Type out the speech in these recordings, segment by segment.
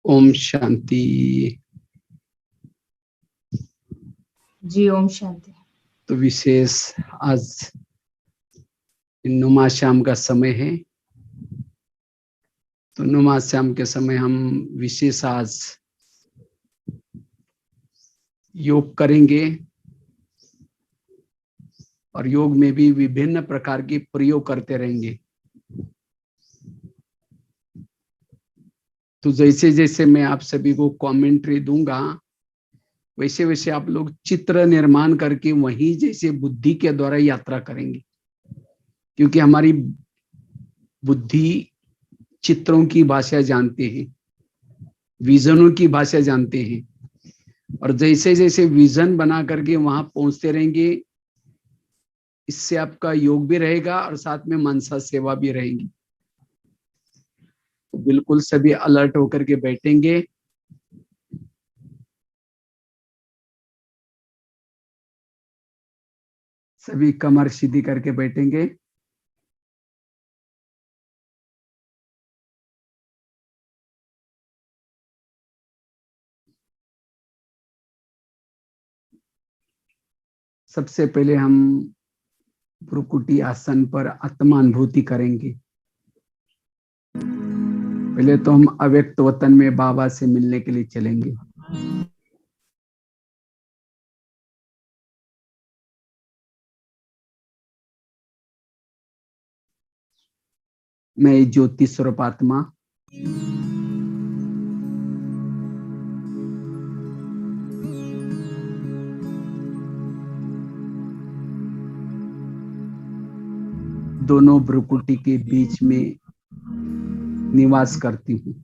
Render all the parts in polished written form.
ओम शांति। जी ओम शांति। तो विशेष आज नुमा श्याम का समय है, तो नुमा श्याम के समय हम विशेष आज योग करेंगे और योग में भी विभिन्न प्रकार के प्रयोग करते रहेंगे। तो जैसे जैसे मैं आप सभी को कमेंट्री दूंगा, वैसे वैसे आप लोग चित्र निर्माण करके वहीं जैसे बुद्धि के द्वारा यात्रा करेंगे, क्योंकि हमारी बुद्धि चित्रों की भाषा जानते हैं, विजनों की भाषा जानते हैं, और जैसे जैसे विजन बना करके वहां पहुंचते रहेंगे, इससे आपका योग भी रहेगा और साथ में मनसा सेवा भी रहेगी। तो बिल्कुल सभी अलर्ट होकर के बैठेंगे। सभी कमर सीधी करके बैठेंगे। सबसे पहले हम भ्रुकुटी आसन पर आत्मानुभूति करेंगे। पहले तो हम अव्यक्त वतन में बाबा से मिलने के लिए चलेंगे। मैं ज्योति स्वरूप आत्मा दोनों भ्रुकुटी के बीच में निवास करती हूँ।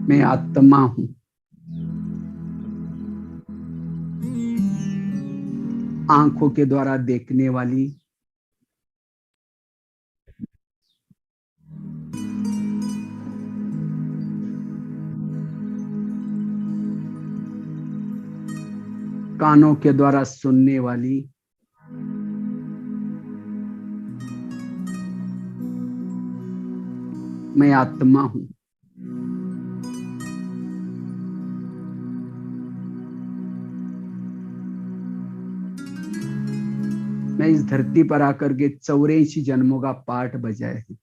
मैं आत्मा हूँ। आंखों के द्वारा देखने वाली, कानों के द्वारा सुनने वाली, मैं आत्मा हूँ। मैं इस धरती पर आकर के 84 जन्मों का पाठ बजाया है।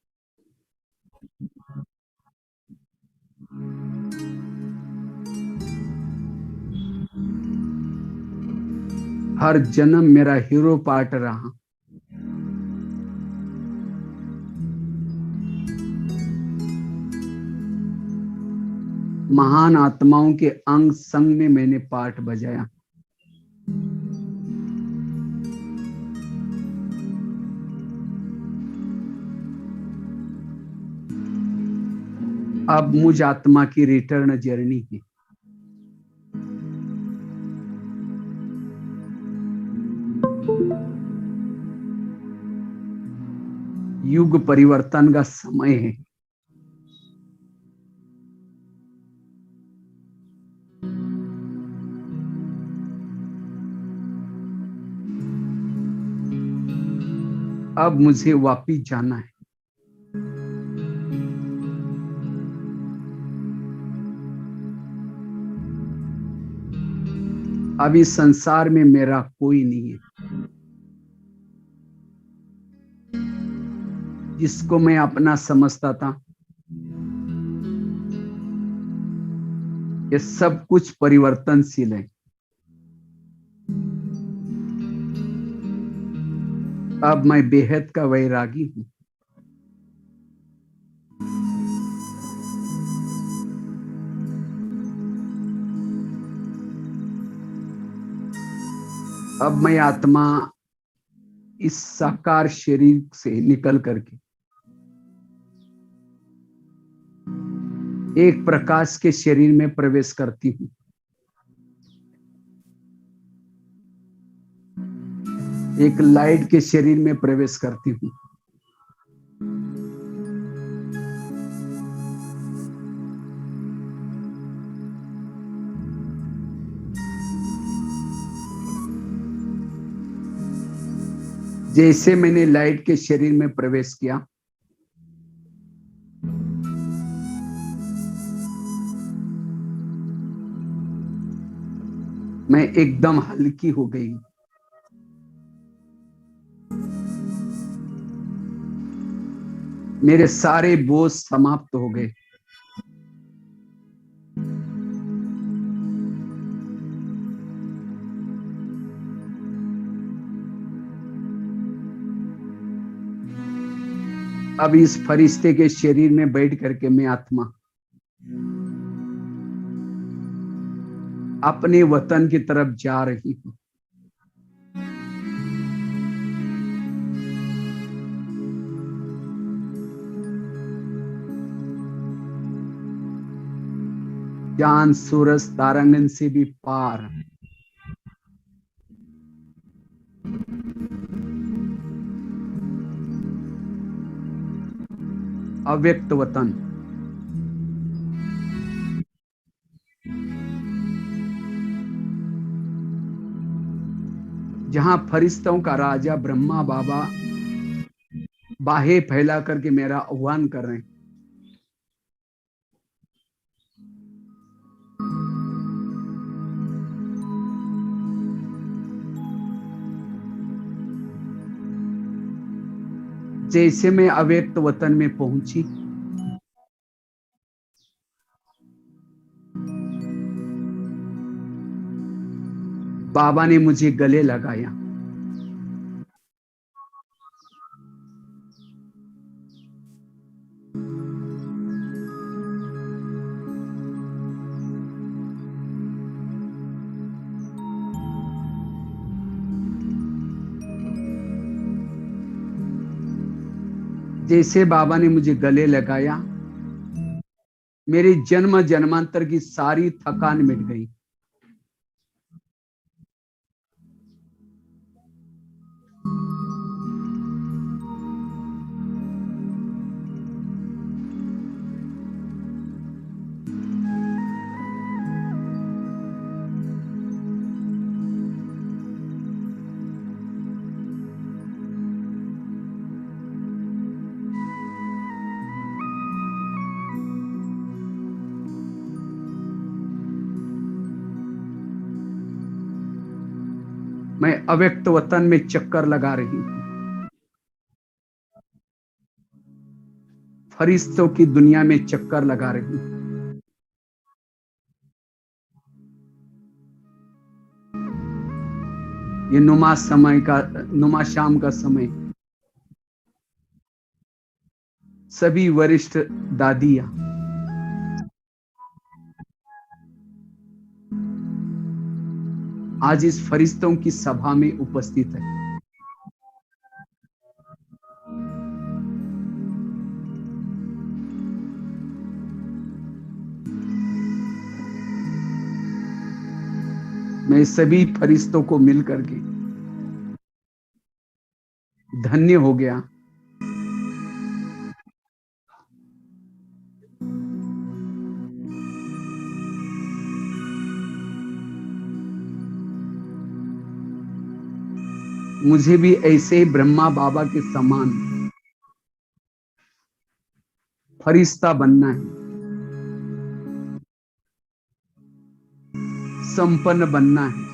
हर जन्म मेरा हीरो पार्ट रहा। महान आत्माओं के अंग संग में मैंने पाठ बजाया। अब मुझ आत्मा की रिटर्न जर्नी है। युग परिवर्तन का समय है। अब मुझे वापिस जाना है। अब इस संसार में मेरा कोई नहीं है। जिसको मैं अपना समझता था, ये सब कुछ परिवर्तनशील है। अब मैं बेहद का वैरागी हूं। अब मैं आत्मा इस साकार शरीर से निकल करके एक प्रकाश के शरीर में प्रवेश करती हूँ। एक लाइट के शरीर में प्रवेश करती हूँ। जैसे मैंने लाइट के शरीर में प्रवेश किया, मैं एकदम हल्की हो गई। मेरे सारे बोझ समाप्त हो गए। अब इस फरिश्ते के शरीर में बैठ करके मैं आत्मा अपने वतन की तरफ जा रही हूं। चांद सूरज तारांगन से भी पार, अव्यक्त वतन, जहां फरिश्तों का राजा ब्रह्मा बाबा बाहें फैला करके मेरा आह्वान कर रहे हैं। जैसे मैं अव्यक्त वतन में पहुंची, बाबा ने मुझे गले लगाया। जैसे बाबा ने मुझे गले लगाया, मेरी जन्म जन्मांतर की सारी थकान मिट गई। मैं अव्यक्त वतन में चक्कर लगा रही हूं, फरिश्तों की दुनिया में चक्कर लगा रही हूं। ये नुमा शाम का समय, सभी वरिष्ठ दादियां आज इस फरिश्तों की सभा में उपस्थित है। मैं सभी फरिश्तों को मिलकर के धन्य हो गया। मुझे भी ऐसे ही ब्रह्मा बाबा के समान फरिश्ता बनना है, संपन्न बनना है।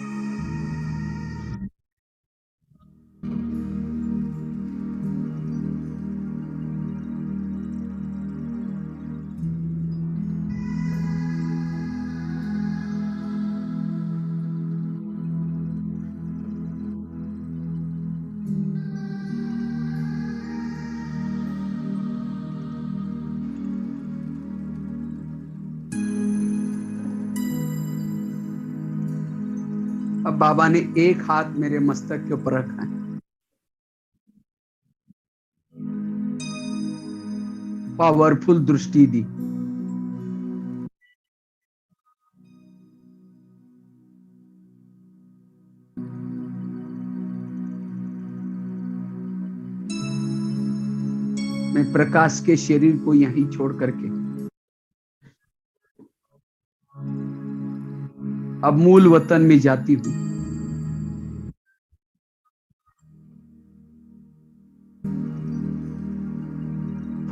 अब बाबा ने एक हाथ मेरे मस्तक के ऊपर रखा है। पावरफुल दृष्टि दी। मैं प्रकाश के शरीर को यहीं छोड़ करके अब मूल वतन में जाती हूं।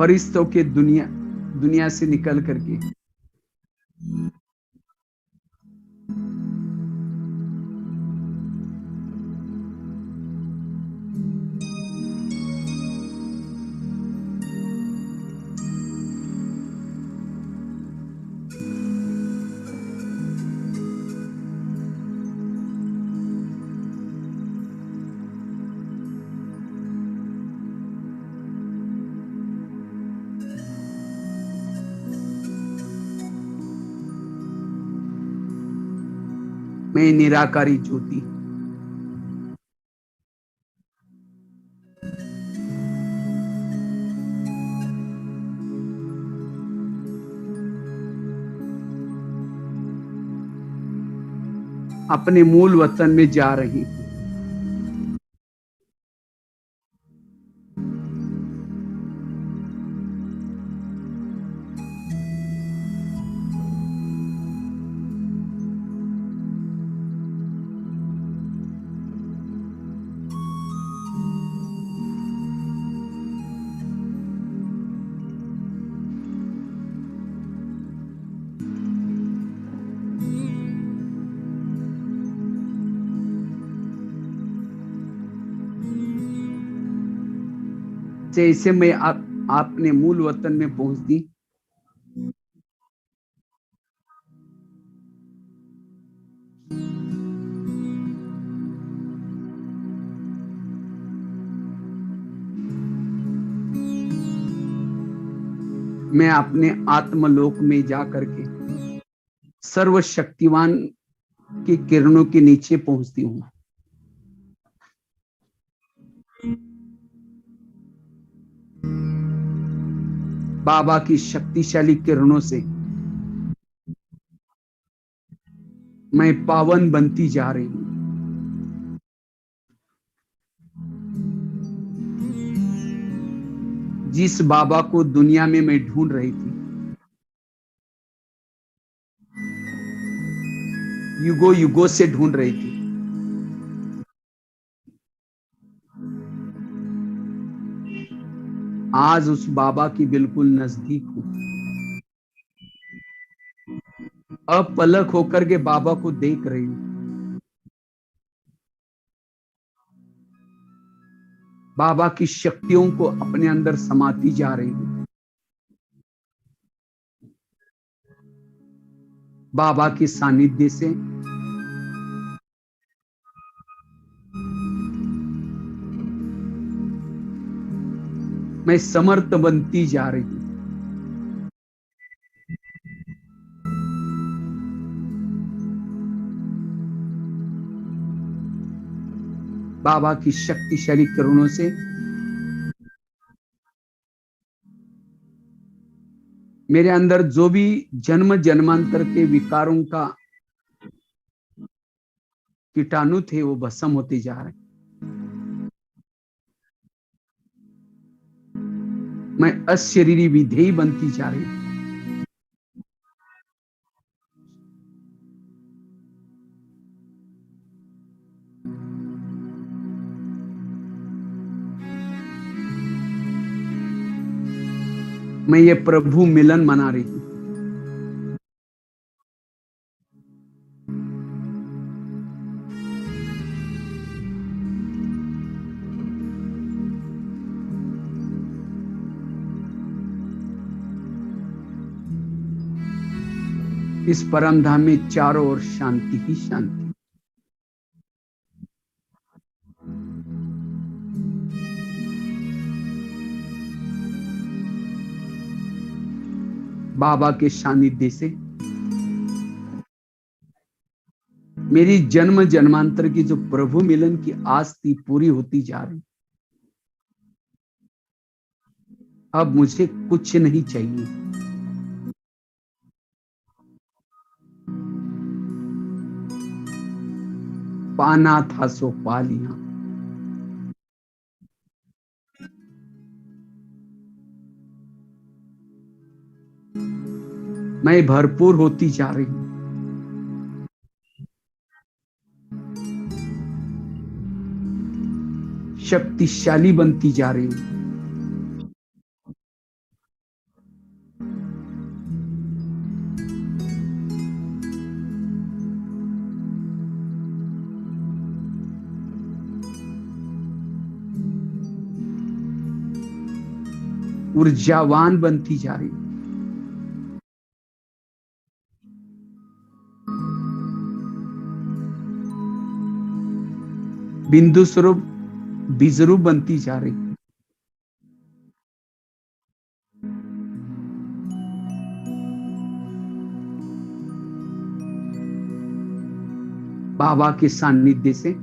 फरिश्तों के दुनिया से निकल करके मैं निराकारी ज्योति, अपने मूल वतन में जा रही हूं। जैसे मैं आपने मूल वतन में पहुंचती, मैं अपने आत्मलोक में जा करके सर्वशक्तिवान की किरणों के नीचे पहुंचती हूँ। बाबा की शक्तिशाली किरणों से मैं पावन बनती जा रही हूँ। जिस बाबा को दुनिया में मैं ढूंढ रही थी, युगों युगों से ढूंढ रही थी, आज उस बाबा की बिल्कुल नजदीक हूं। अपलक होकर के बाबा को देख रही हूं। बाबा की शक्तियों को अपने अंदर समाती जा रही हूं। बाबा के सानिध्य से मैं समर्थ बनती जा रही हूं। बाबा की शक्तिशाली किरणों से मेरे अंदर जो भी जन्म जन्मांतर के विकारों का कीटाणु थे वो भस्म होते जा रहे हैं। मैं अशरीरी विधेयी बनती जा रही हूं। मैं ये प्रभु मिलन मना रही हूं। इस परम धाम में चारों ओर शांति ही शांति। बाबा के सानिध्य से मेरी जन्म जन्मांतर की जो प्रभु मिलन की आस थी पूरी होती जा रही। अब मुझे कुछ नहीं चाहिए। पाना था सो पा लिया। मैं भरपूर होती जा रही हूं। शक्तिशाली बनती जा रही हूं। ऊर्जावान बनती जा रही। बिंदु स्वरूप बीजरूप बनती जा रही। बाबा के सानिध्य से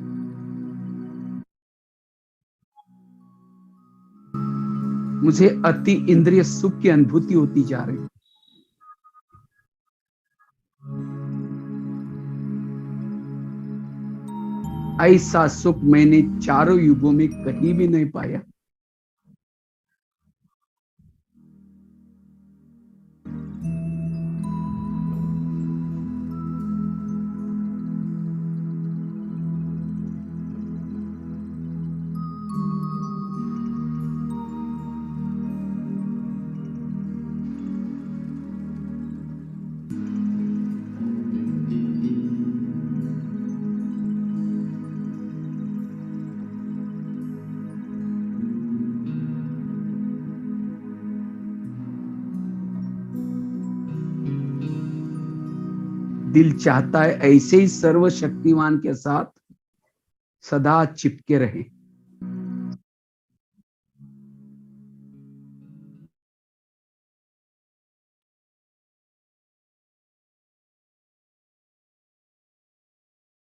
मुझे अति इंद्रिय सुख की अनुभूति होती जा रही। ऐसा सुख मैंने चारों युगों में कहीं भी नहीं पाया। दिल चाहता है ऐसे ही सर्वशक्तिमान के साथ सदा चिपके रहे।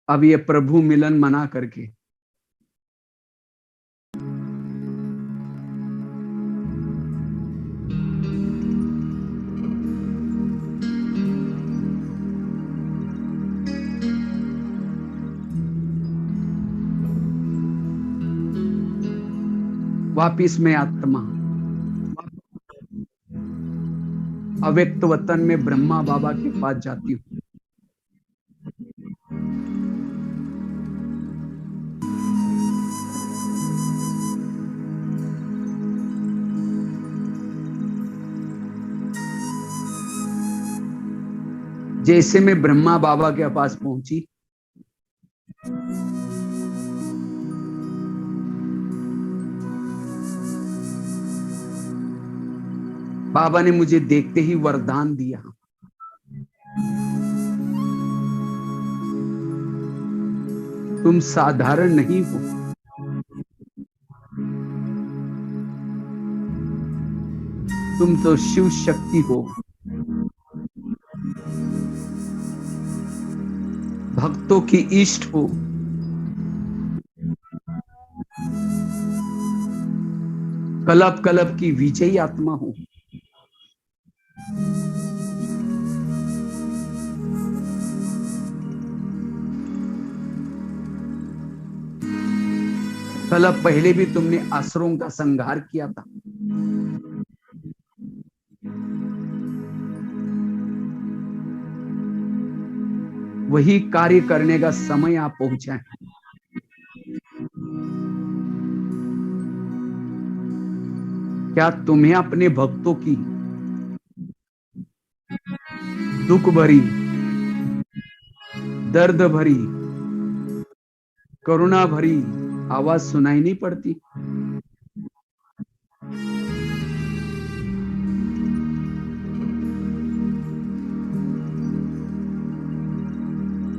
अब ये प्रभु मिलन मना करके वापिस में आत्मा अव्यक्त वतन में ब्रह्मा बाबा के पास जाती हूँ। जैसे मैं ब्रह्मा बाबा के पास पहुंची, बाबा ने मुझे देखते ही वरदान दिया, तुम साधारण नहीं हो, तुम तो शिव शक्ति हो, भक्तों की इष्ट हो, कलप कलप की विजयी आत्मा हो। कलप पहले भी तुमने असुरों का संहार किया था। वही कार्य करने का समय आप पहुंचा है। क्या तुम्हें अपने भक्तों की दुख भरी, दर्द भरी, करुणा भरी आवाज सुनाई नहीं पड़ती?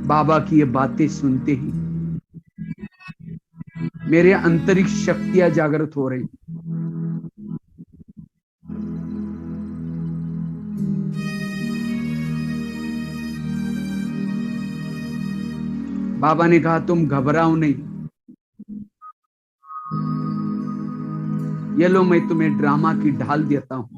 बाबा की ये बातें सुनते ही मेरे आंतरिक शक्तियां जागृत हो रही। बाबा ने कहा तुम घबराओ नहीं, ये लो मैं तुम्हें ड्रामा की ढाल देता हूं।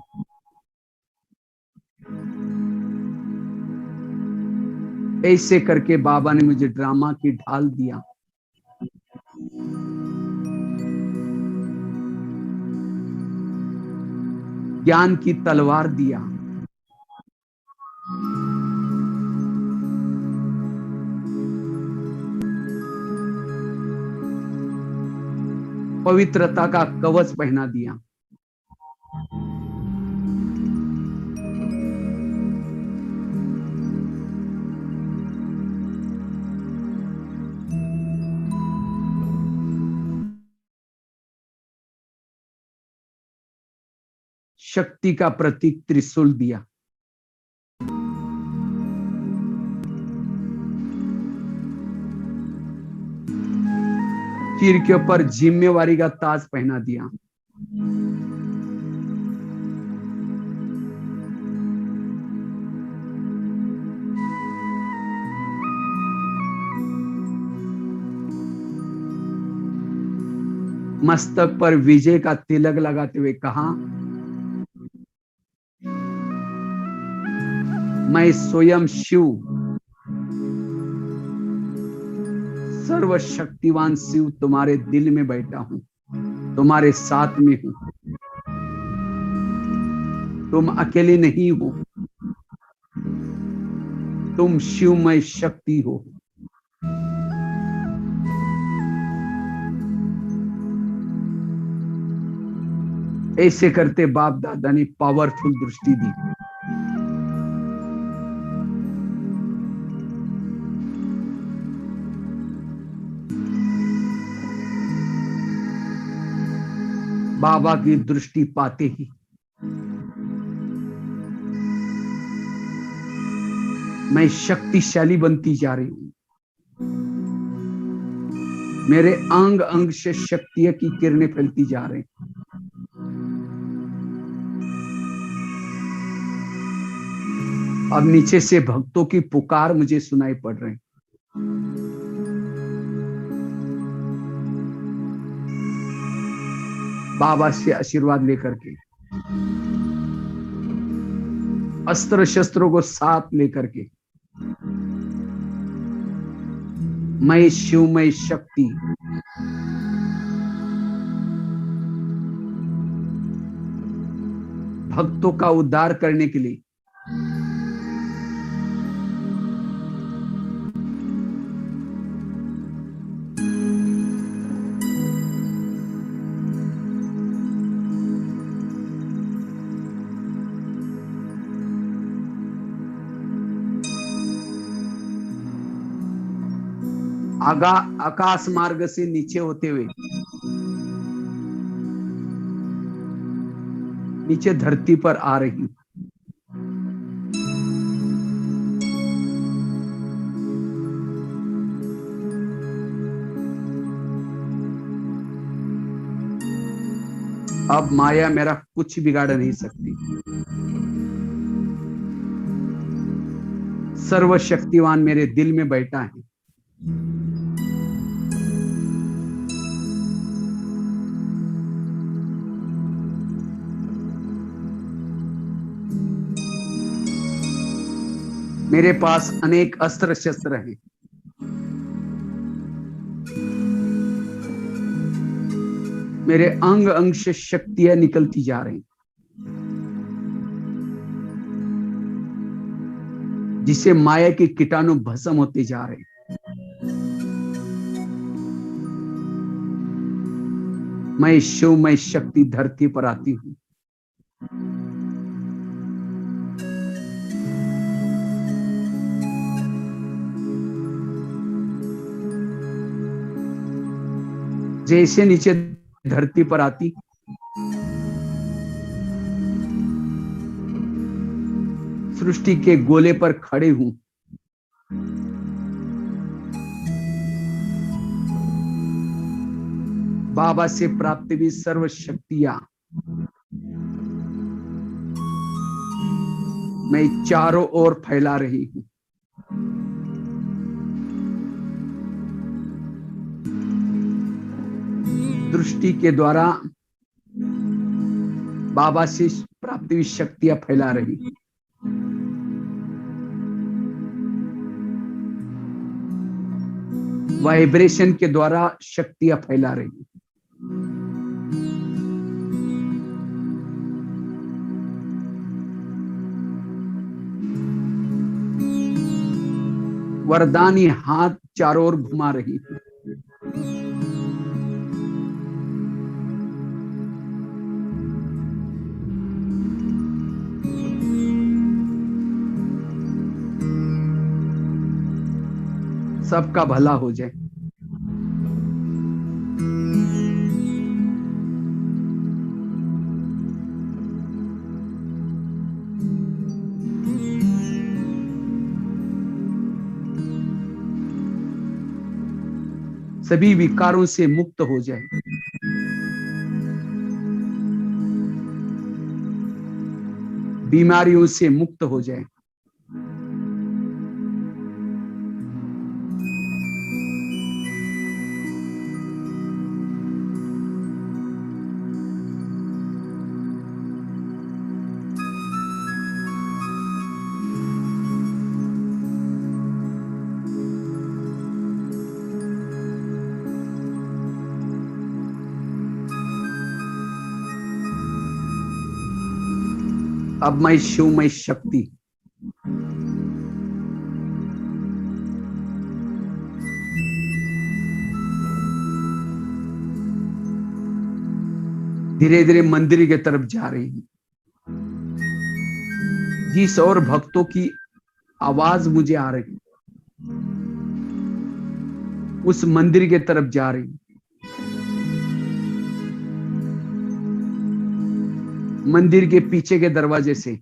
ऐसे करके बाबा ने मुझे ड्रामा की ढाल दिया। ज्ञान की तलवार दिया। पवित्रता का कवच पहना दिया। शक्ति का प्रतीक त्रिशूल दिया। सिर के ऊपर जिम्मेवारी का ताज पहना दिया। मस्तक पर विजय का तिलक लगाते हुए कहा, मैं स्वयं शिव, सर्वशक्तिवान शिव तुम्हारे दिल में बैठा हूं, तुम्हारे साथ में हूं, तुम अकेले नहीं हो, तुम शिवमय शक्ति हो। ऐसे करते बाप दादा ने पावरफुल दृष्टि दी। बाबा की दृष्टि पाते ही मैं शक्तिशाली बनती जा रही हूं। मेरे अंग अंग से शक्ति की किरणें फैलती जा रही। अब नीचे से भक्तों की पुकार मुझे सुनाई पड़ रही। बाबा से आशीर्वाद लेकर के, अस्त्र शस्त्रों को साथ लेकर के, मैं शिवमय शक्ति, भक्तों का उद्धार करने के लिए आकाश मार्ग से नीचे होते हुए नीचे धरती पर आ रही हूं। अब माया मेरा कुछ बिगाड़ नहीं सकती। सर्वशक्तिवान मेरे दिल में बैठा है। मेरे पास अनेक अस्त्र शस्त्र हैं। मेरे अंग अंग से शक्तियां निकलती जा रही, जिसे माया के कीटाणु भस्म होते जा रहे। मैं शिवमय शक्ति धरती पर आती हूं। जैसे नीचे धरती पर आती, सृष्टि के गोले पर खड़े हूं। बाबा से प्राप्त भी सर्व शक्तियां मैं चारों ओर फैला रही हूं। दृष्टि के द्वारा बाबा से प्राप्त हुई शक्तियां फैला रही। वाइब्रेशन के द्वारा शक्तियां फैला रही। वरदानी हाथ चारों ओर घुमा रही है। सबका भला हो जाए। सभी विकारों से मुक्त हो जाए। बीमारियों से मुक्त हो जाए। अब मैं शिवमय शक्ति धीरे धीरे मंदिर की तरफ जा रही हूं। जिस और भक्तों की आवाज मुझे आ रही उस मंदिर की तरफ जा रही हूं। मंदिर के पीछे के दरवाजे से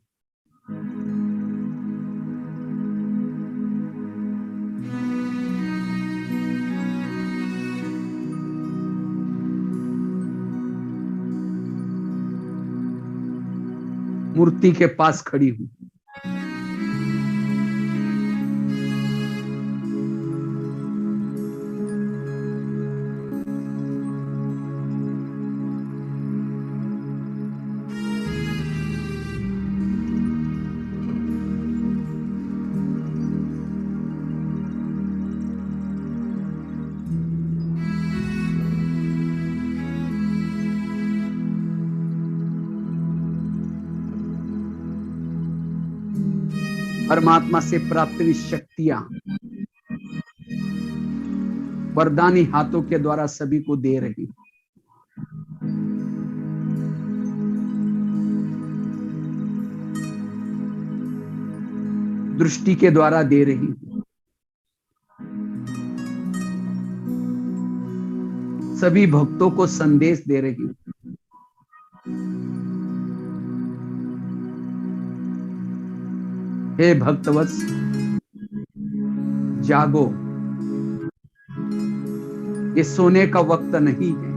मूर्ति के पास खड़ी हूं। परमात्मा से प्राप्त हुई शक्तियां वरदानी हाथों के द्वारा सभी को दे रही। दृष्टि के द्वारा दे रही। सभी भक्तों को संदेश दे रही। हे भक्तवत्स, जागो, ये सोने का वक्त नहीं है।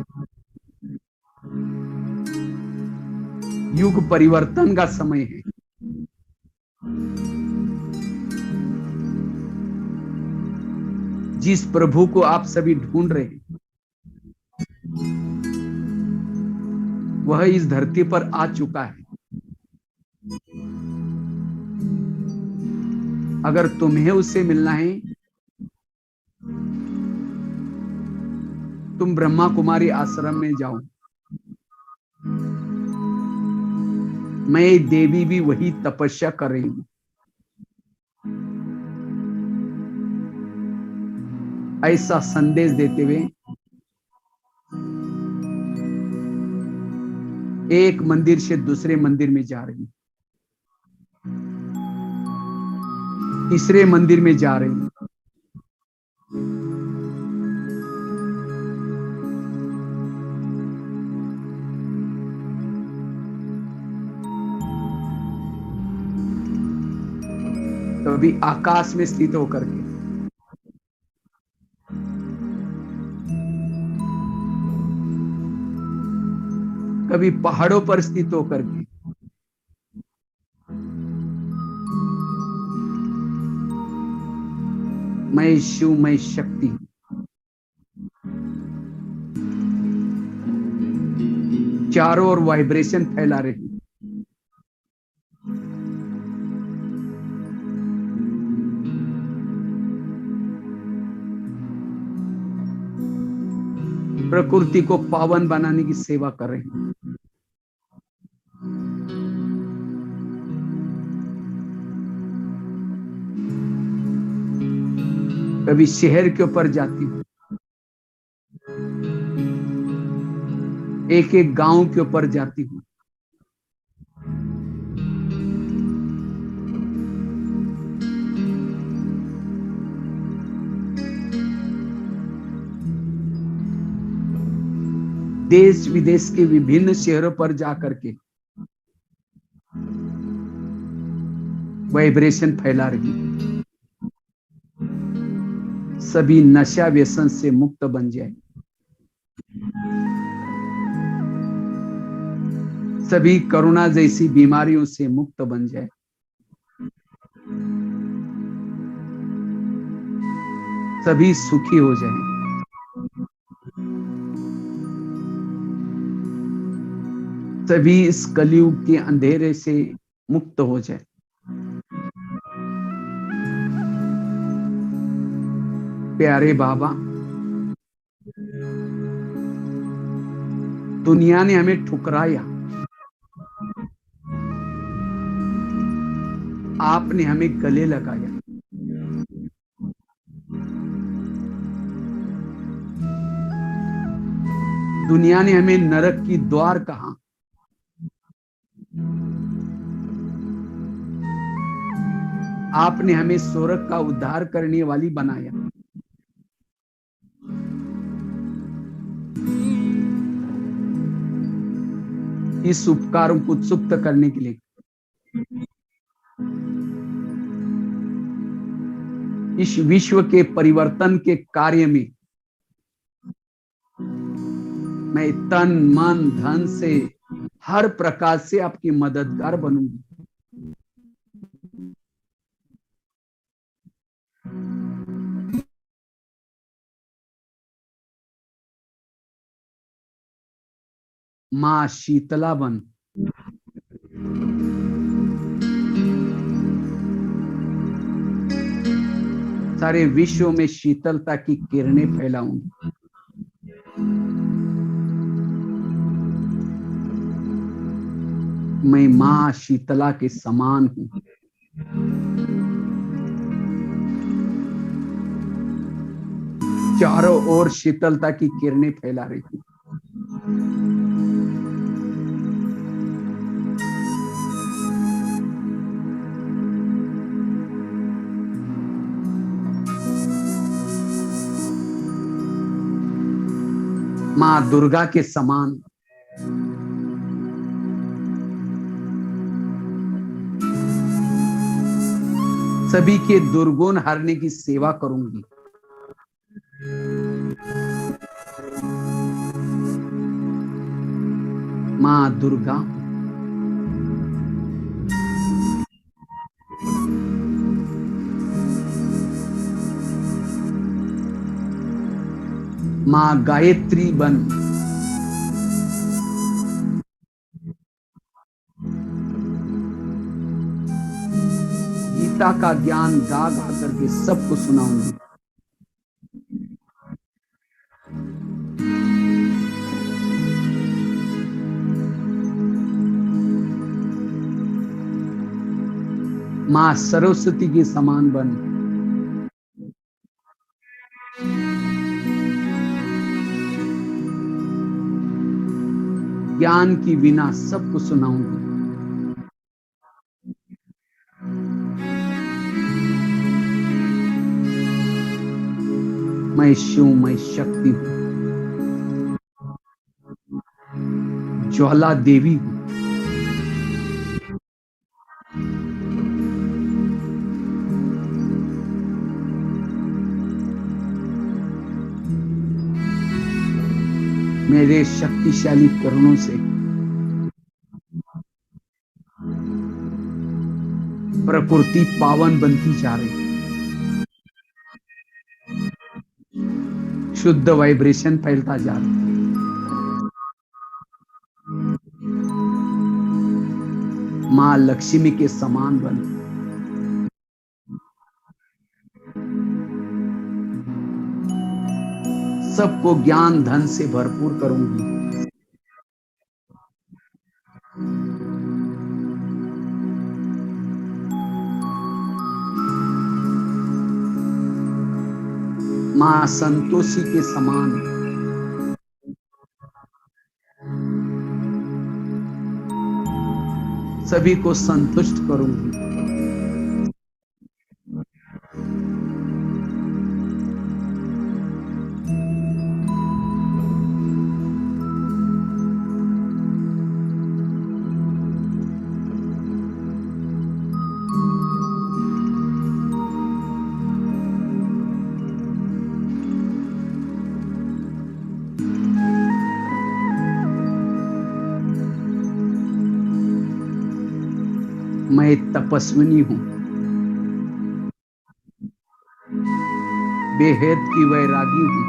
युग परिवर्तन का समय है। जिस प्रभु को आप सभी ढूंढ रहे हैं वह इस धरती पर आ चुका है। अगर तुम्हें उससे मिलना है तुम ब्रह्मा कुमारी आश्रम में जाओ। मैं देवी भी वही तपस्या कर रही हूं। ऐसा संदेश देते हुए एक मंदिर से दूसरे मंदिर में जा रही, तीसरे मंदिर में जा रही। कभी आकाश में स्थित होकर के, कभी पहाड़ों पर स्थित होकर के, मैं शिव, मैं शक्ति हूं। चारों ओर वाइब्रेशन फैला रही। प्रकृति को पावन बनाने की सेवा कर रही हूं। कभी शहर के ऊपर जाती हूं, एक एक गांव के ऊपर जाती हूं। देश विदेश के विभिन्न शहरों पर जाकर के वाइब्रेशन फैला रही। सभी नशा व्यसन से मुक्त बन जाए, सभी कोरोना जैसी बीमारियों से मुक्त बन जाए, सभी सुखी हो जाएं, सभी इस कलयुग के अंधेरे से मुक्त हो जाए। प्यारे बाबा, दुनिया ने हमें ठुकराया, आपने हमें गले लगाया। दुनिया ने हमें नरक की द्वार कहा, आपने हमें स्वर्ग का उद्धार करने वाली बनाया। इस उपकारों को चुक्त करने के लिए, इस विश्व के परिवर्तन के कार्य में मैं तन मन धन से हर प्रकार से आपकी मददगार बनूंगी। मां शीतला बन, सारे विश्व में शीतलता की किरणें फैलाऊंगी। मैं मां शीतला के समान हूं। चारों ओर शीतलता की किरणें फैला रही हूं। मां दुर्गा के समान सभी के दुर्गुण हरने की सेवा करूंगी। मां दुर्गा, मां गायत्री बन, गीता का ज्ञान गा गा करके सबको सुनाऊंगी। मां सरस्वती के समान बन, ज्ञान की वीणा सबको सुनाऊंगी। मैं शिव, मैं शक्ति हूं, ज्वाला देवी हूं। मेरे शक्तिशाली किरणों से प्रकृति पावन बनती जा रही, शुद्ध वाइब्रेशन फैलता जा रहा है। मां लक्ष्मी के समान बन, सबको ज्ञान धन से भरपूर करूंगी। मां संतोषी के समान सभी को संतुष्ट करूंगी। मैं तपस्विनी हूं, बेहद की वैरागी हूं,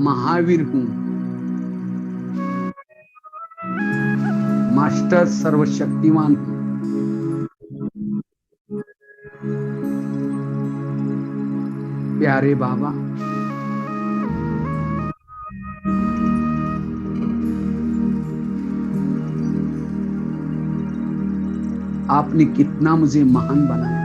महावीर हूं, मास्टर सर्वशक्तिमान हूं। प्यारे बाबा, आपने कितना मुझे महान बनाया।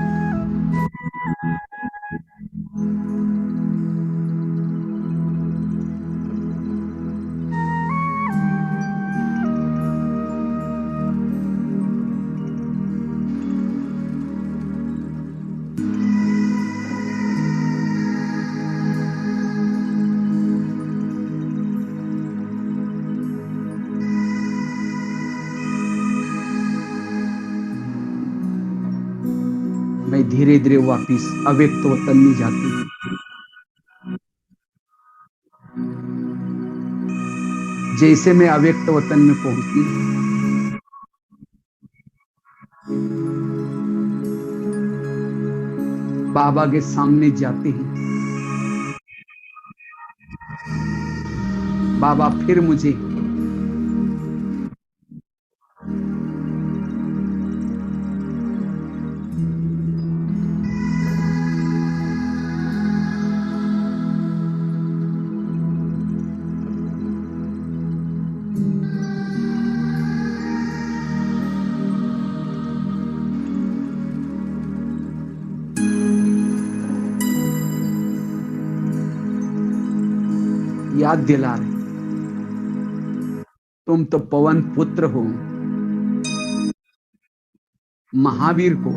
मैं धीरे धीरे वापिस अव्यक्त वतन में जाती हूँ। जैसे मैं अव्यक्त वतन में पहुंचती, बाबा के सामने जाते ही बाबा फिर मुझे याद दिला रहे, तुम तो पवन पुत्र हो, महावीर को।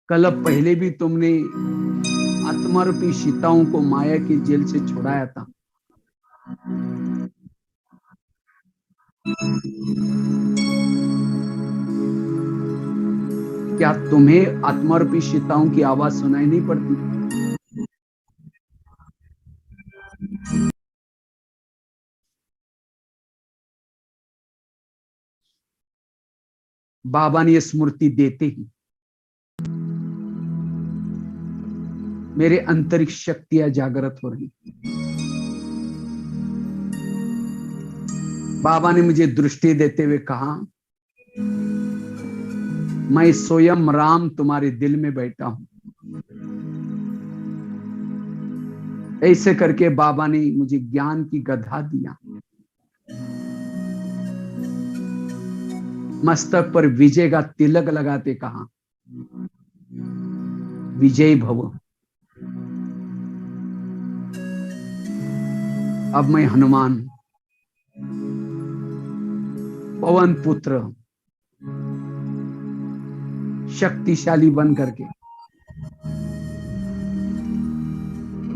कल पहले भी तुमने आत्मा रूपी सीताओं को माया की जेल से छुड़ाया था। क्या तुम्हें आत्मा रूपी सीताओं की आवाज सुनाई नहीं पड़ती? बाबा ने स्मृति देते ही मेरे आंतरिक शक्तियां जागृत हो रही। बाबा ने मुझे दृष्टि देते हुए कहा, मैं स्वयं राम तुम्हारे दिल में बैठा हूं। ऐसे करके बाबा ने मुझे ज्ञान की गधा दिया। मस्तक पर विजय का तिलक लगाते कहा, विजय भव। अब मैं हनुमान, पवन पुत्र, शक्तिशाली बन करके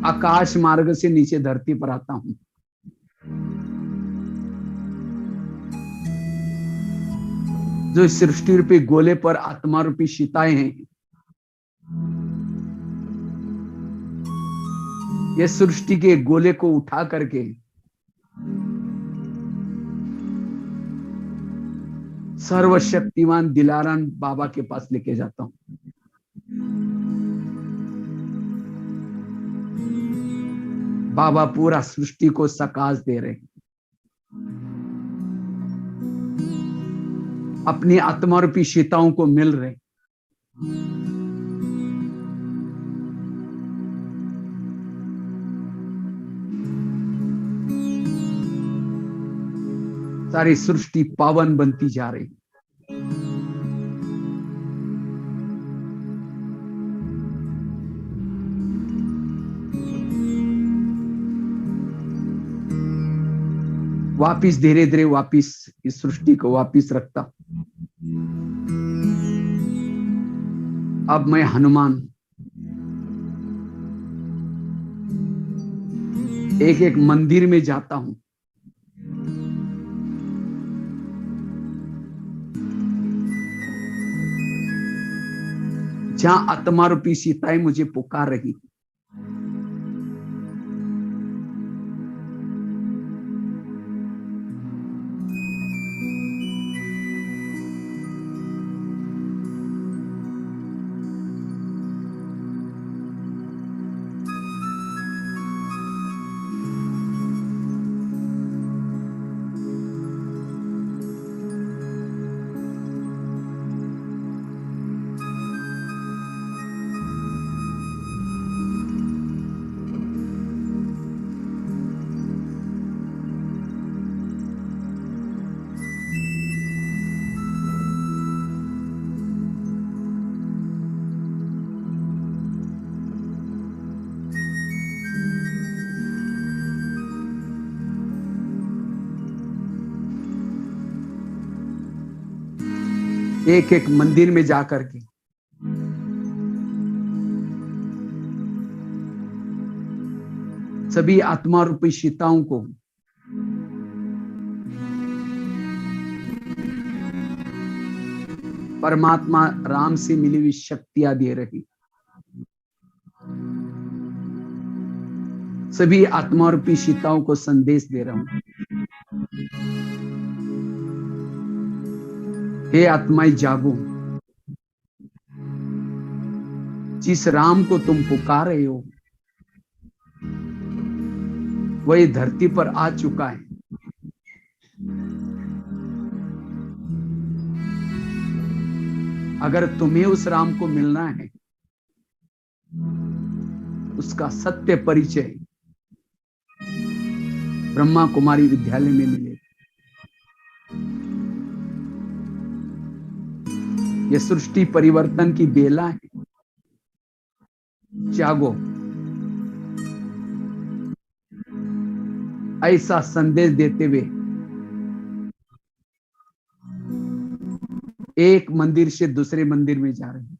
आकाश मार्ग से नीचे धरती पर आता हूं। जो सृष्टि रूपी गोले पर आत्मा रूपी सीताएं हैं, ये सृष्टि के गोले को उठा करके सर्वशक्तिमान दिलाराम बाबा के पास लेके जाता हूं। बाबा पूरा सृष्टि को सकाश दे रहे हैं। अपनी आत्मा रूपी सीताओं को मिल रहे। सारी सृष्टि पावन बनती जा रही। वापिस धीरे धीरे वापिस इस सृष्टि को वापिस रखता। अब मैं हनुमान एक एक मंदिर में जाता हूं। जहां आत्मा रूपी सीताएं मुझे पुकार रही। एक एक मंदिर में जाकर के सभी आत्मा रूपी सीताओं को परमात्मा राम से मिली हुई शक्तियां दे रही। सभी आत्मा रूपी सीताओं को संदेश दे रहा हूं, हे आत्माएं जागो। जिस राम को तुम पुकार रहे हो वही धरती पर आ चुका है। अगर तुम्हें उस राम को मिलना है, उसका सत्य परिचय ब्रह्मा कुमारी विद्यालय में मिलेगा। यह सृष्टि परिवर्तन की बेला है, जागो। ऐसा संदेश देते हुए एक मंदिर से दूसरे मंदिर में जा रहे हैं।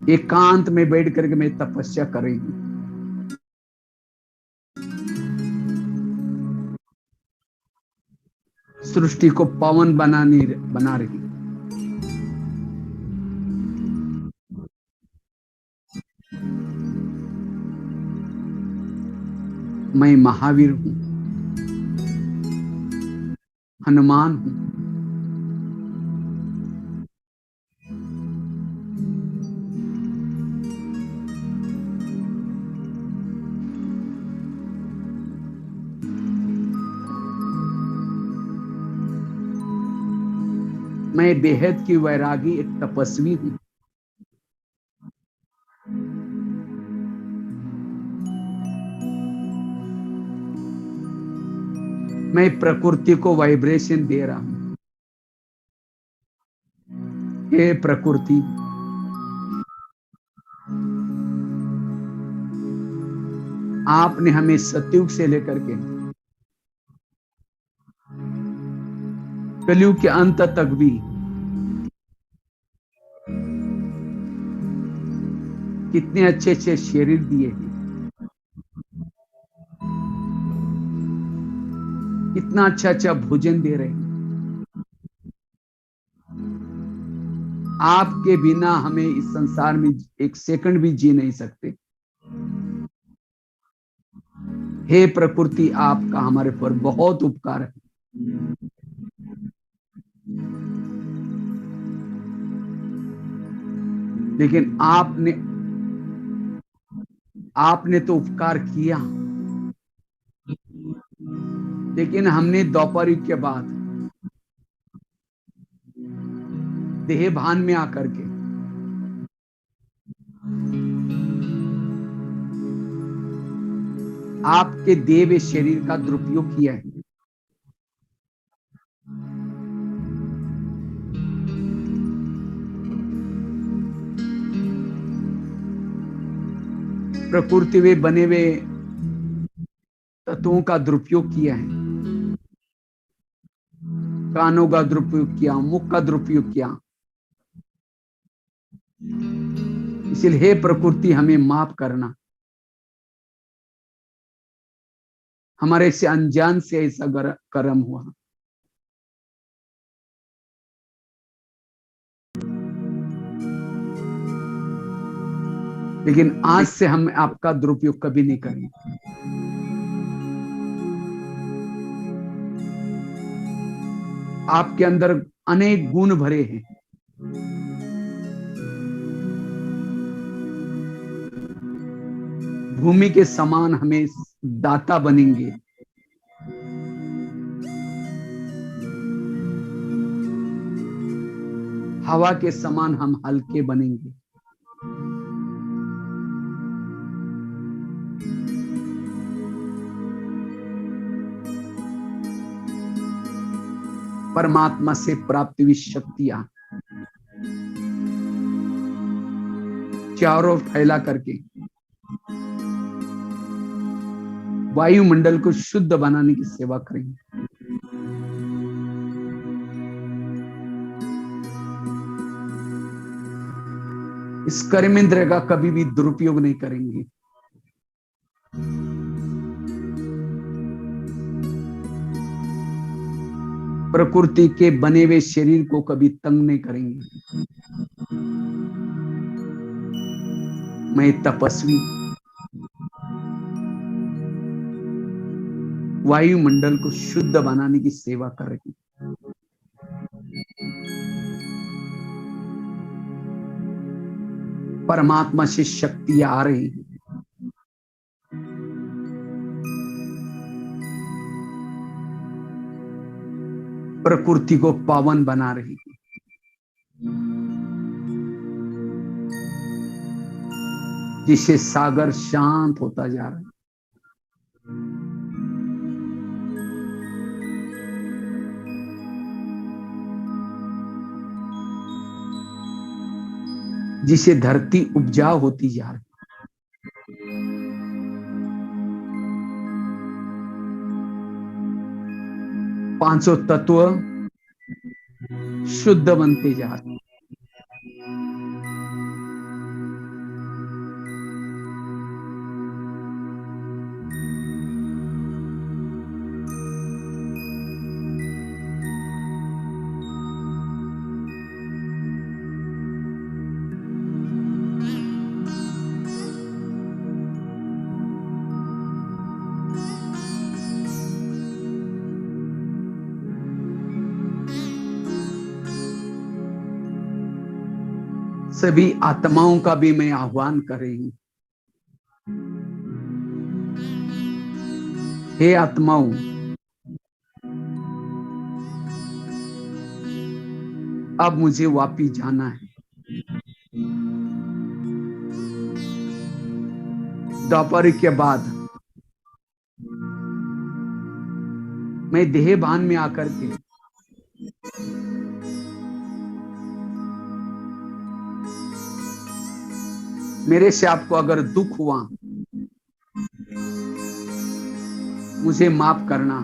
एकांत में बैठ करके मैं तपस्या कर रही हूं। सृष्टि को पावन बना रही। मैं महावीर हूं, हनुमान हूं। मैं बेहद की वैरागी एक तपस्वी हूं। मैं प्रकृति को वाइब्रेशन दे रहा हूं। हे प्रकृति, आपने हमें सतयुग से लेकर के कलयुग के अंत तक भी कितने अच्छे अच्छे शरीर दिए हैं, कितना अच्छा अच्छा भोजन दे रहे हैं। आपके बिना हमें इस संसार में एक सेकंड भी जी नहीं सकते। हे प्रकृति, आपका हमारे पर बहुत उपकार है। लेकिन आपने तो उपकार किया, लेकिन हमने दोपहर युग के बाद देह भान में आकर के आपके देव शरीर का दुरुपयोग किया है। प्रकृति में बने हुए तत्वों का दुरुपयोग किया है। कानों का दुरुपयोग किया, मुख का दुरुपयोग किया। इसलिए हे प्रकृति, हमें माफ करना। हमारे से अनजान से ऐसा कर्म हुआ। लेकिन आज से हम आपका दुरुपयोग कभी नहीं करेंगे। आपके अंदर अनेक गुण भरे हैं। भूमि के समान हमें दाता बनेंगे। हवा के समान हम हल्के बनेंगे। परमात्मा से प्राप्त हुई शक्तियां चारों फैला करके वायुमंडल को शुद्ध बनाने की सेवा करेंगे। इस कर्मेंद्र का कभी भी दुरुपयोग नहीं करेंगे। प्रकृति के बने हुए शरीर को कभी तंग नहीं करेंगे। मैं तपस्वी वायुमंडल को शुद्ध बनाने की सेवा कर रही हूं। परमात्मा से शक्ति आ रही है। प्रकृति को पावन बना रही है। जिससे सागर शांत होता जा रहा है। जिसे धरती उपजाऊ होती जा रही है। 500 तत्व शुद्ध बनते जा रहे हैं। सभी आत्माओं का भी मैं आह्वान कर रही हूं। हे आत्माओं, अब मुझे वापिस जाना है। दोपहर के बाद मैं देह भान में आकर के मेरे से आपको अगर दुख हुआ, मुझे माफ करना।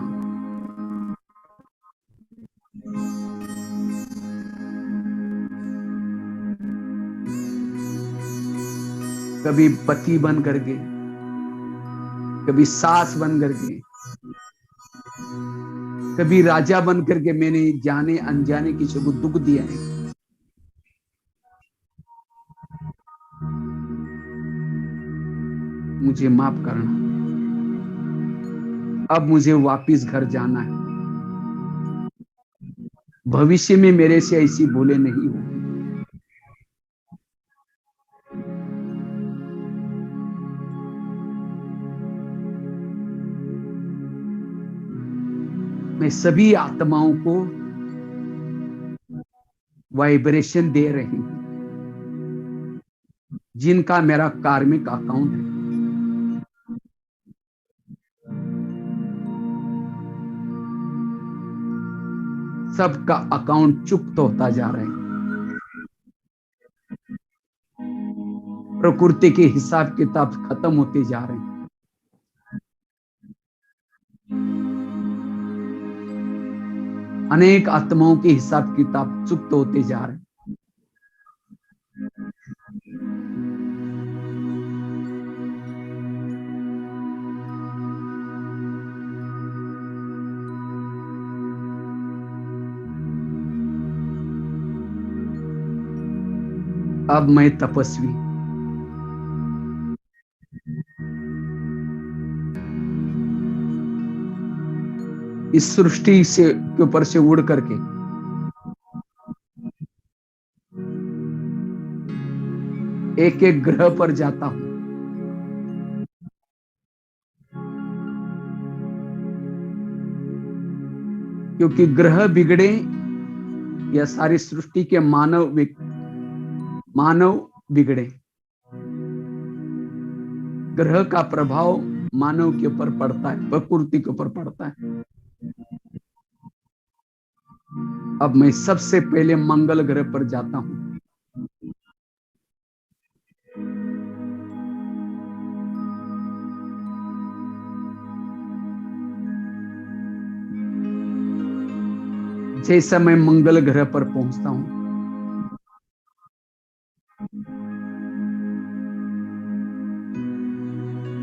कभी पति बन करके, कभी सास बन करके, कभी राजा बन करके मैंने जाने अनजाने किसी को दुख दिया है। मुझे माफ करना। अब मुझे वापिस घर जाना है। भविष्य में मेरे से ऐसी भूलें नहीं होगी। मैं सभी आत्माओं को वाइब्रेशन दे रही हूं, जिनका मेरा कार्मिक अकाउंट है। सबका अकाउंट चुप्त होता जा रहा है। प्रकृति के हिसाब किताब खत्म होते जा रहे हैं। अनेक आत्माओं के हिसाब किताब चुप्त होते जा रहे हैं। अब मैं तपस्वी इस सृष्टि से के ऊपर से उड़ करके एक एक ग्रह पर जाता हूं। क्योंकि ग्रह बिगड़े या सारी सृष्टि के मानव बिगड़े, ग्रह का प्रभाव मानव के ऊपर पड़ता है, प्रकृति के ऊपर पड़ता है। अब मैं सबसे पहले मंगल ग्रह पर जाता हूं। जैसा मैं मंगल ग्रह पर पहुंचता हूं,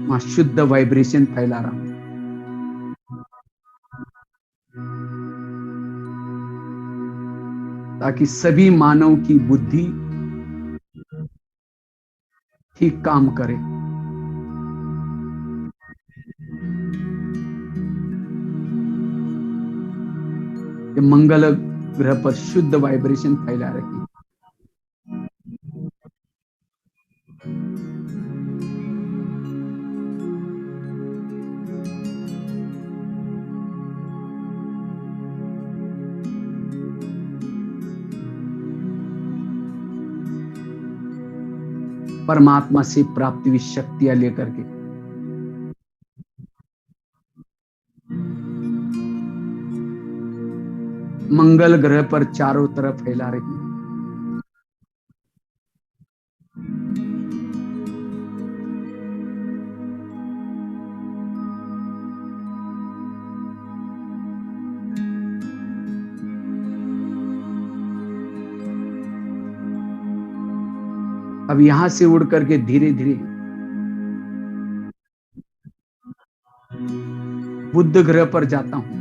वहां शुद्ध वाइब्रेशन फैला रहा हूं, ताकि सभी मानव की बुद्धि ठीक काम करे। ये मंगल ग्रह पर शुद्ध वाइब्रेशन फैला रही है। परमात्मा से प्राप्ति हुई शक्तियां लेकर के मंगल ग्रह पर चारों तरफ फैला रही है। अब यहां से उड़ करके धीरे धीरे बुध ग्रह पर जाता हूं।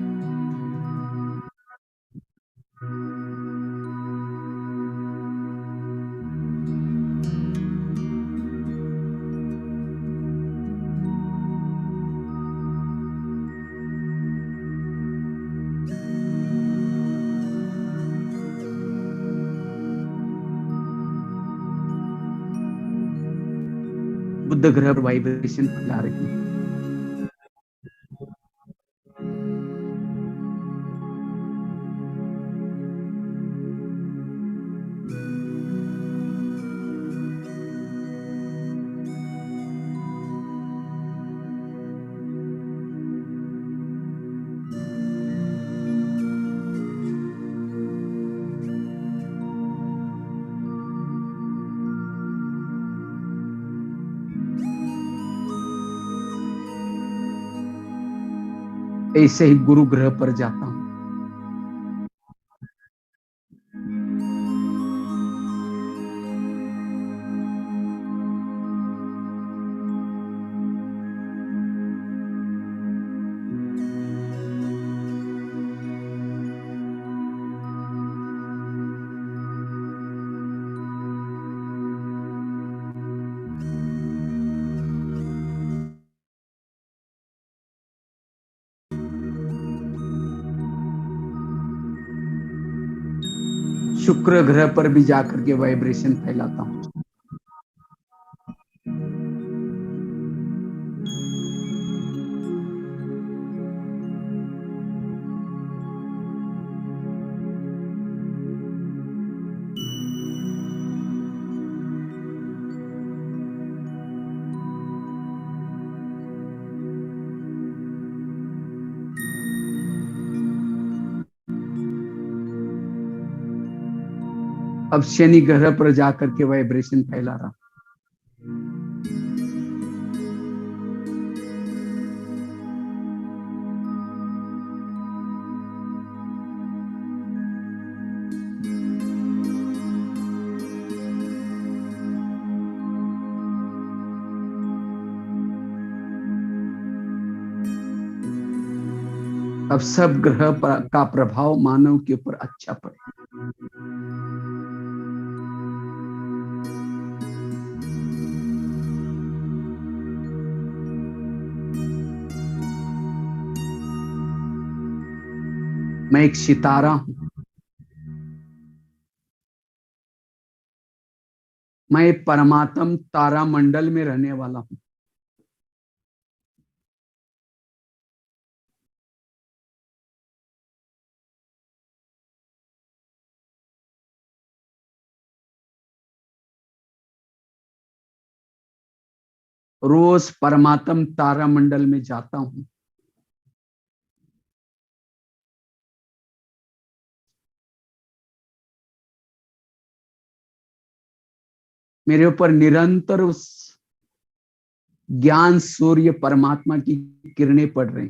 बुध ग्रह पर वाइब्रेशन फैला रही है। ऐसे ही गुरु ग्रह पर जाता हूं। शुक्र ग्रह पर भी जाकर के वाइब्रेशन फैलाता हूं। अब शनि ग्रह पर जाकर के वाइब्रेशन फैला रहा हूं। अब सब ग्रह का प्रभाव मानव के ऊपर अच्छा पड़े। मैं एक सितारा हूं। मैं परमात्म तारा मंडल में रहने वाला हूं। रोज परमात्म तारा मंडल में जाता हूं। मेरे ऊपर निरंतर उस ज्ञान सूर्य परमात्मा की किरणें पड़ रही।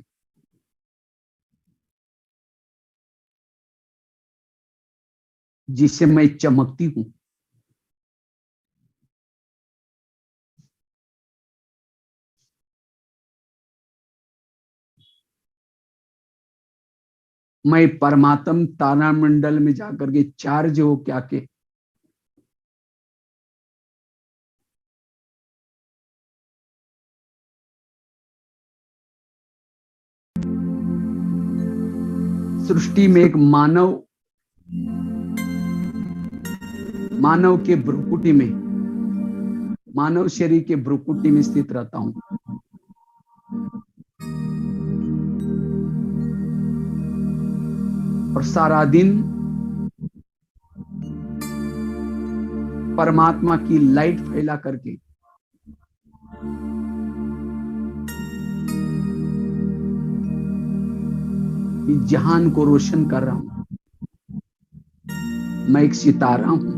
जिससे मैं चमकती हूं। मैं परमात्म तारामंडल में जाकर के चार्ज हो क्या के सृष्टि में एक मानव के भ्रुकुटी में, मानव शरीर के भ्रुकुटी में स्थित रहता हूं। और सारा दिन परमात्मा की लाइट फैला करके इस जहान को रोशन कर रहा हूं। मैं एक सितारा हूं।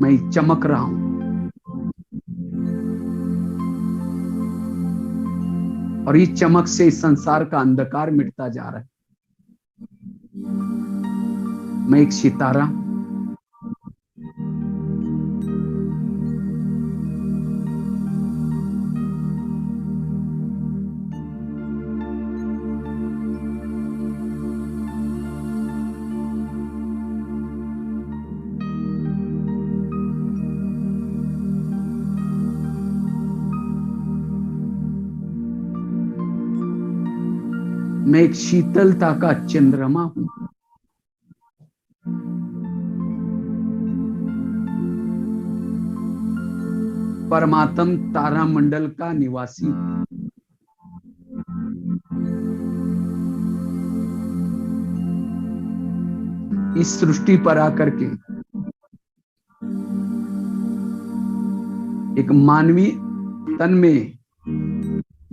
मैं चमक रहा हूं। और इस चमक से इस संसार का अंधकार मिटता जा रहा है। मैं एक सितारा, मैं एक शीतलता का चंद्रमा हूं। परमात्म तारामंडल का निवासी। इस सृष्टि पर आकर के एक मानवीय तन में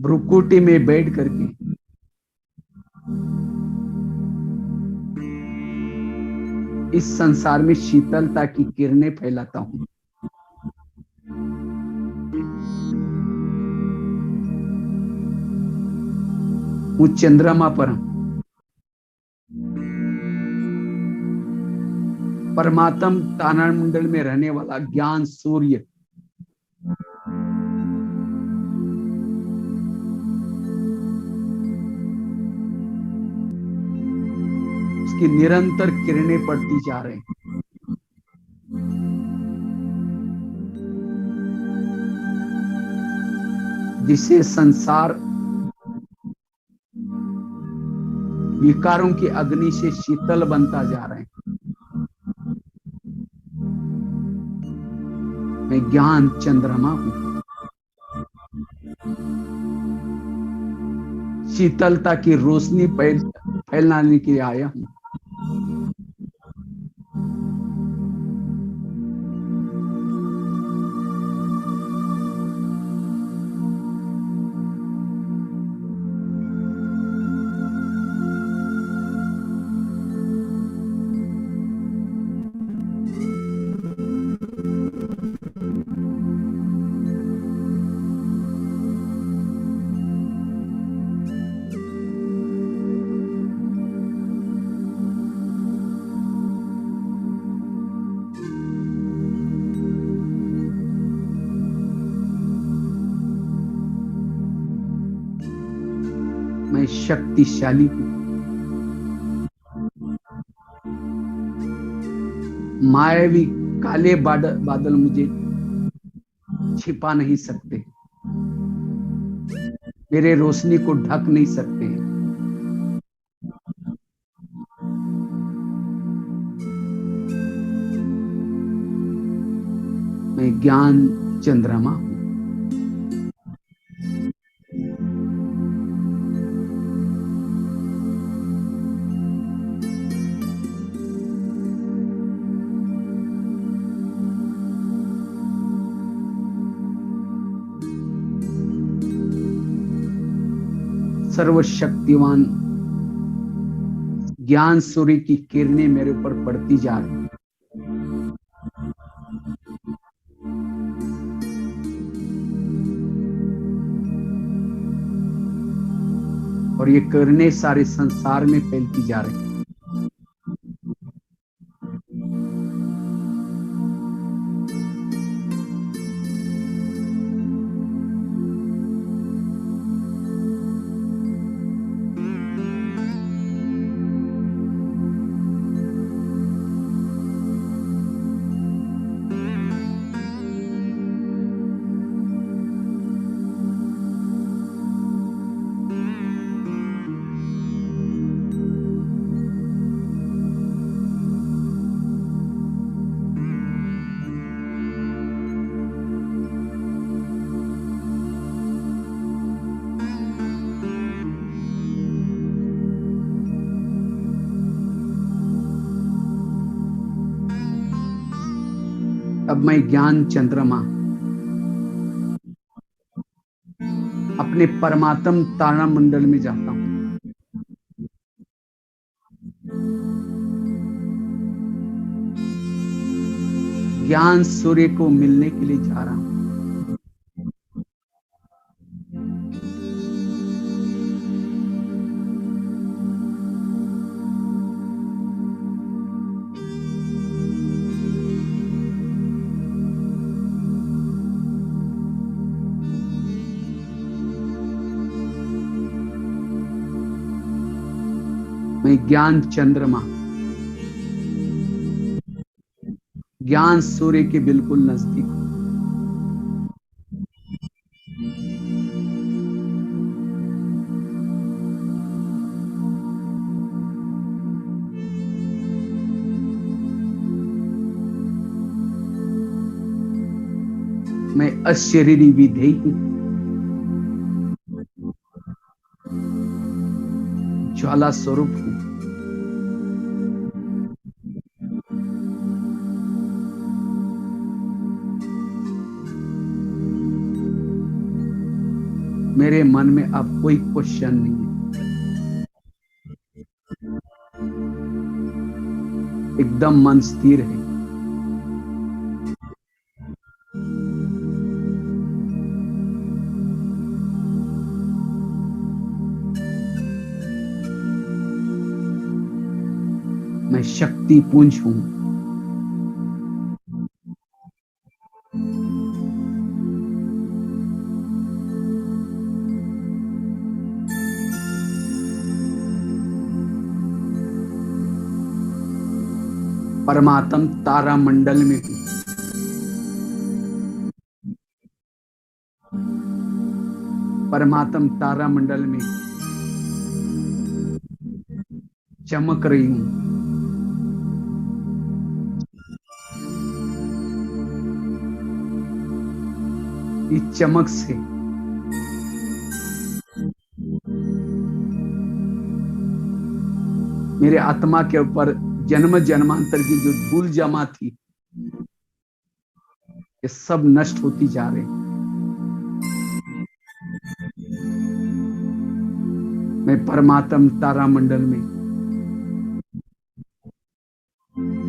भ्रुकुटी में बैठ करके इस संसार में शीतलता की किरणें फैलाता हूं। वो चंद्रमा पर परमात्म तारामंडल में रहने वाला ज्ञान सूर्य उसकी निरंतर किरणें पड़ती जा रही हैं। जिससे संसार विकारों की अग्नि से शीतल बनता जा रहे हैं। मैं ज्ञान चंद्रमा हूं। शीतलता की रोशनी फैलाने के लिए आया हूं। मैं शक्तिशाली हूं। मायावी काले बादल मुझे छिपा नहीं सकते, मेरे रोशनी को ढक नहीं सकते। मैं ज्ञान चंद्रमा हूं। सर्वशक्तिवान ज्ञान सूर्य की किरणें मेरे ऊपर पड़ती जा रही। और ये करने सारे संसार में फैलती जा रही है। अब मैं ज्ञान चंद्रमा अपने परमात्म तारामंडल में जाता हूं। ज्ञान सूर्य को मिलने के लिए जा रहा हूं। मैं ज्ञान चंद्रमा ज्ञान सूर्य के बिल्कुल नजदीक हूं। मैं अशरीरी विधेय हूं, ज्वाला स्वरूप हूं। मेरे मन में अब कोई क्वेश्चन नहीं है, एकदम मन स्थिर है। मैं शक्ति पुंज हूं। परमात्म तारामंडल में हूं। परमात्म तारामंडल में चमक रही हूं। इस चमक से मेरे आत्मा के ऊपर जन्म जन्मांतर की जो धूल जमा थी, ये सब नष्ट होती जा रही। मैं परमात्म तारामंडल में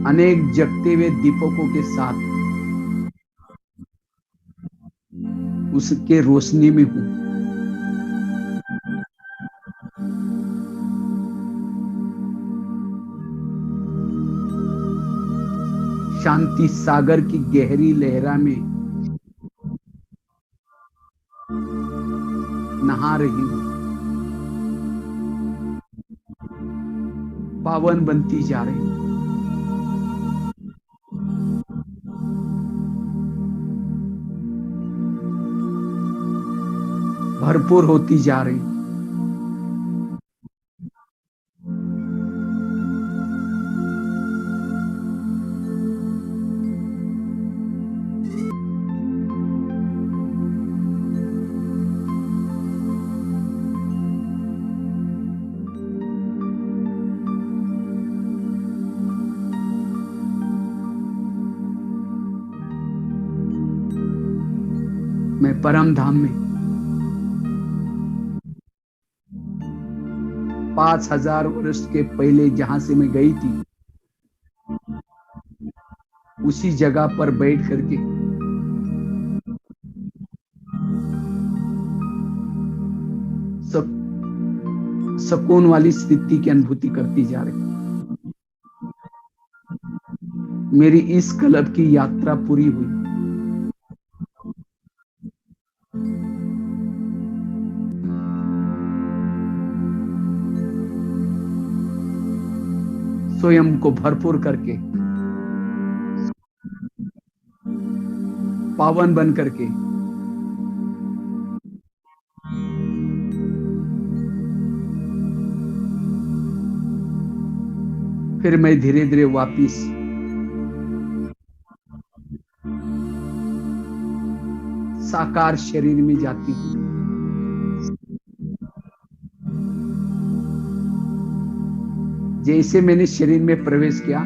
अनेक जगते हुए दीपकों के साथ उसके रोशनी में हूं। शांति सागर की गहरी लहरा में नहा रही हूं। पावन बनती जा रही हूं। भरपूर होती जा रही हूं। मैं परम धाम में 5000 वर्ष के पहले जहां से मैं गई थी, उसी जगह पर बैठ करके सब सुकून वाली स्थिति की अनुभूति करती जा रही। मेरी इस क्लब की यात्रा पूरी हुई। स्वयं को भरपूर करके, पावन बन करके फिर मैं धीरे धीरे वापिस साकार शरीर में जाती हूँ। जैसे मैंने शरीर में प्रवेश किया,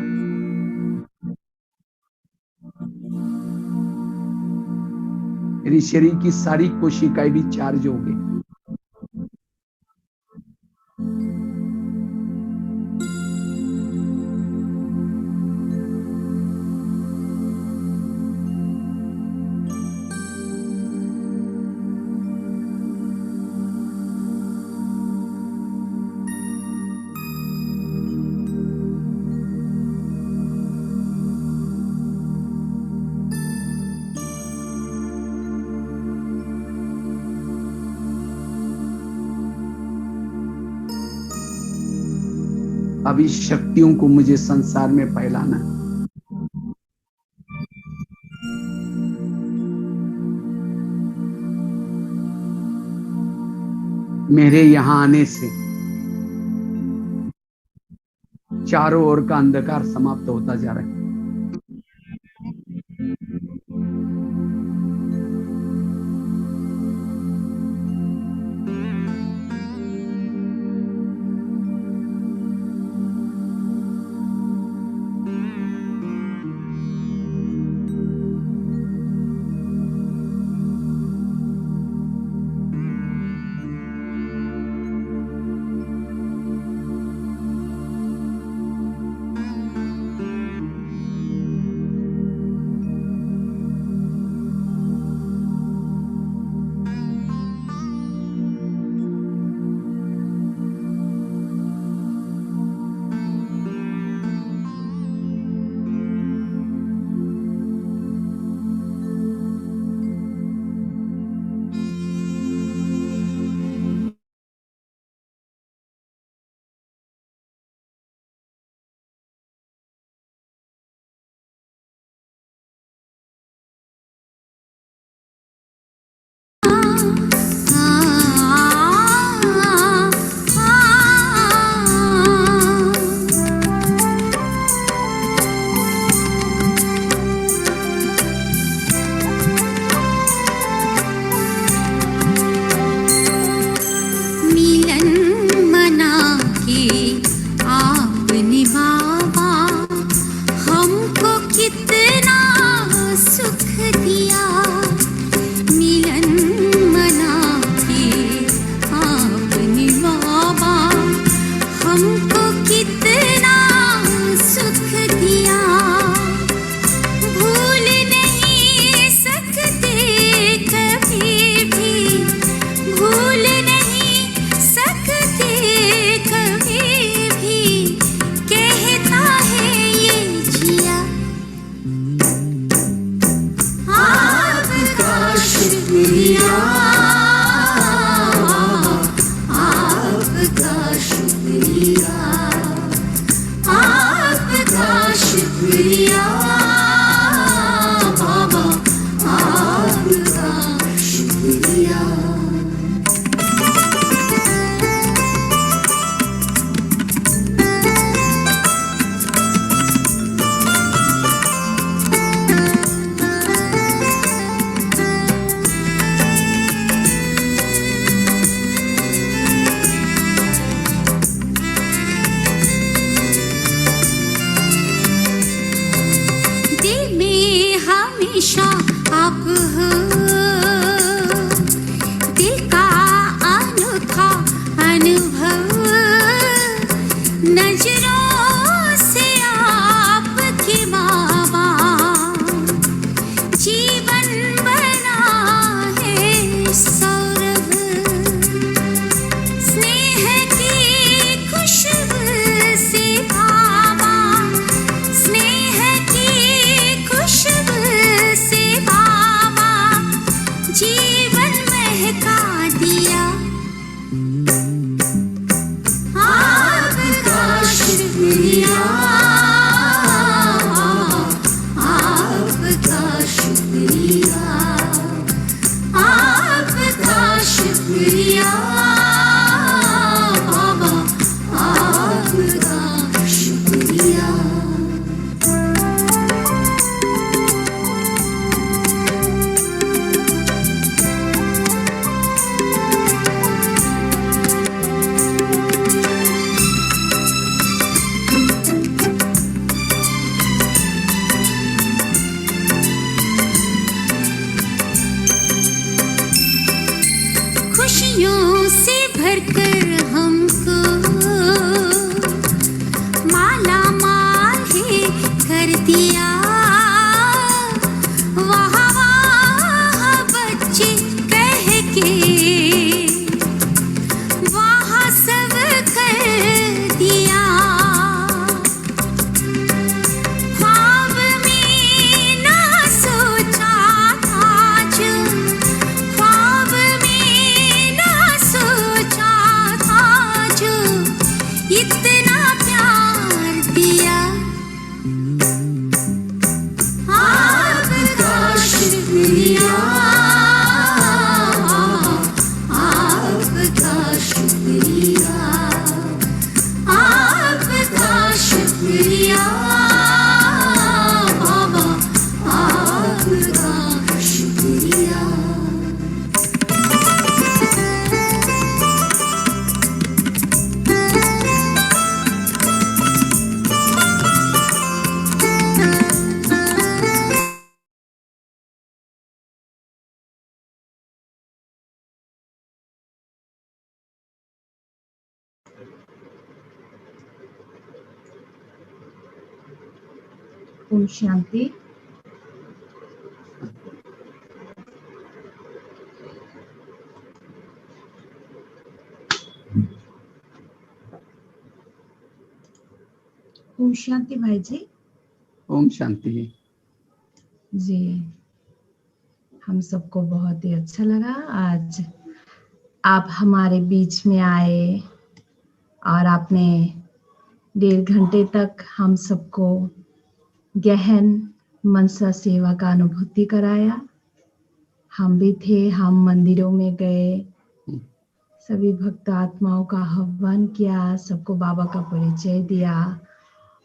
मेरी शरीर की सारी कोशिकाएं भी चार्ज हो गई। अब इस शक्तियों को मुझे संसार में फैलाना है। मेरे यहां आने से चारों ओर का अंधकार समाप्त होता जा रहा है। स्नेह की ओम शांति। ओम शांति भाई जी। ओम शांति। जी, हम सबको बहुत ही अच्छा लगा आज आप हमारे बीच में आए और आपने 1.5 घंटे तक हम सबको गहन मनसा सेवा का अनुभूति कराया। हम भी थे, हम मंदिरों में गए, सभी भक्त आत्माओं का आह्वान किया, सबको बाबा का परिचय दिया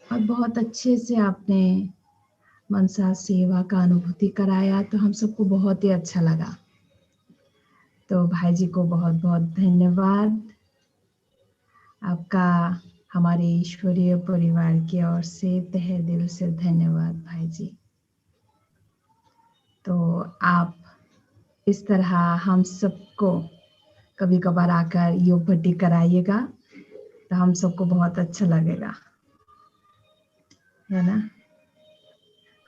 और बहुत अच्छे से आपने मनसा सेवा का अनुभूति कराया, तो हम सबको बहुत ही अच्छा लगा। तो भाई जी को बहुत बहुत धन्यवाद। आपका हमारे ईश्वरीय परिवार की ओर से तहे दिल से धन्यवाद भाई जी। तो आप इस तरह हम सबको कभी कभार आकर योग भट्टी कराइएगा, तो हम सबको बहुत अच्छा लगेगा, है ना।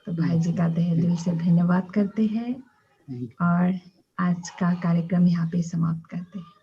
तो भाई जी का तहे दिल से धन्यवाद करते हैं और आज का कार्यक्रम यहाँ पे समाप्त करते हैं।